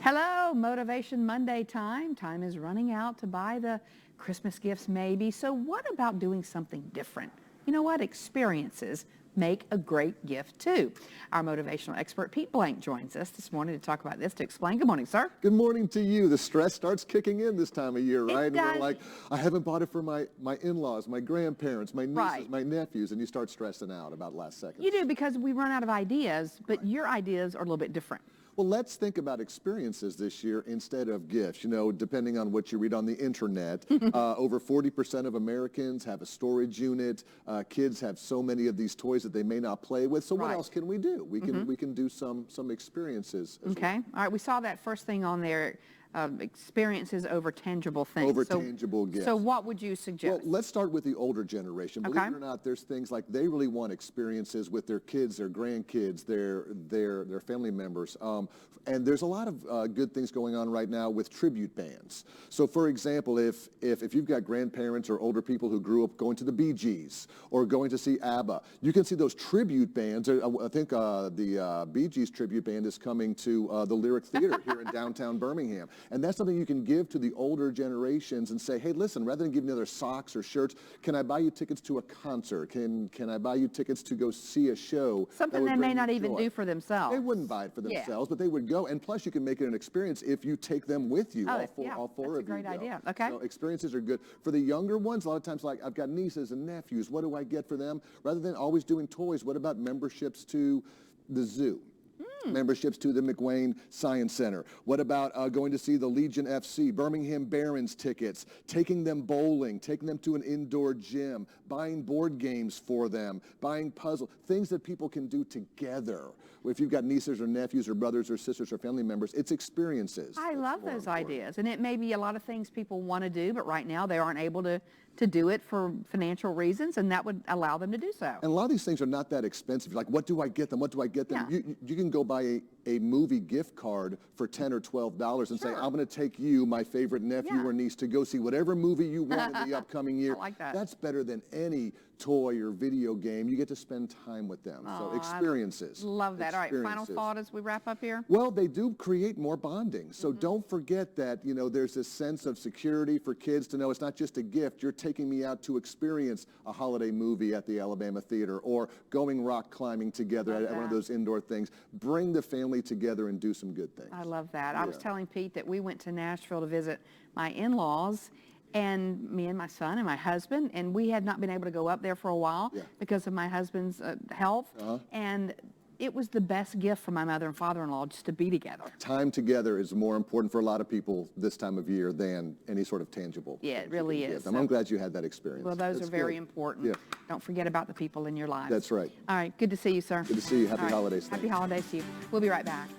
Hello, Motivation Monday time. Time is running out to buy the Christmas gifts maybe. So what about doing something different? You know what? Experiences make a great gift too. Our motivational expert Pete Blank joins us this morning to talk about this, to explain. Good morning, sir. Good morning to you. The stress starts kicking in this time of year, right? It does. And we're like, I haven't bought it for my in-laws, my grandparents, my nieces, Right. my nephews, and you start stressing out about last second. You do, because we run out of ideas, but your ideas are a little bit different. Well, let's think about experiences this year instead of gifts. You know, depending on what you read on the internet, over 40% of Americans have a storage unit. Kids have so many of these toys that they may not play with. So what else can we do? We can do some experiences as Okay. well. All right. We saw that first thing on there. Experiences over tangible things. Over tangible gifts. So what would you suggest? Well, let's start with the older generation. Believe it or not, there's things like they really want experiences with their kids, their grandkids, their family members. And there's a lot of good things going on right now with tribute bands. So for example, if you've got grandparents or older people who grew up going to the Bee Gees or going to see ABBA, you can see those tribute bands. I think the Bee Gees tribute band is coming to the Lyric Theater here in downtown Birmingham. And that's something you can give to the older generations and say, hey, listen, rather than giving other socks or shirts, can I buy you tickets to a concert? Can I buy you tickets to go see a show? Something they may not even do for themselves. They wouldn't buy it for themselves, but they would go. And plus, you can make it an experience if you take them with you. All four of you. That's a great idea. Okay. So experiences are good. For the younger ones, a lot of times, like I've got nieces and nephews. What do I get for them? Rather than always doing toys, what about memberships to the zoo? Memberships to the McWayne Science Center. What about going to see the Legion FC, Birmingham Barons tickets, taking them bowling, taking them to an indoor gym, buying board games for them, buying puzzles, things that people can do together. If you've got nieces or nephews or brothers or sisters or family members, it's experiences. I love those ideas. And it may be a lot of things people want to do, but right now they aren't able to do it for financial reasons, and that would allow them to do so. And a lot of these things are not that expensive. Like, what do I get them? What do I get them? Yeah. You can go buy a movie gift card for $10 or $12 and say, I'm going to take you, my favorite nephew or niece, to go see whatever movie you want in the upcoming year. I like that. That's better than any toy or video game. You get to spend time with them. So experiences. Love that. All right, final thought as we wrap up here? Well, they do create more bonding. So don't forget that, you know, there's this sense of security for kids to know it's not just a gift. You're taking me out to experience a holiday movie at the Alabama Theater or going rock climbing together at one of those indoor things. Bring the family together and do some good things. I love that. I was telling Pete that we went to Nashville to visit my in-laws, and me and my son and my husband, and we had not been able to go up there for a while because of my husband's health. And it was the best gift for my mother and father-in-law just to be together. Time together is more important for a lot of people this time of year than any sort of tangible. Yeah, it really is. I'm glad you had that experience. Well, those are very important. Yeah. Don't forget about the people in your lives. That's right. All right, good to see you, sir. Good to see you. Happy holidays. Happy holidays to you. We'll be right back.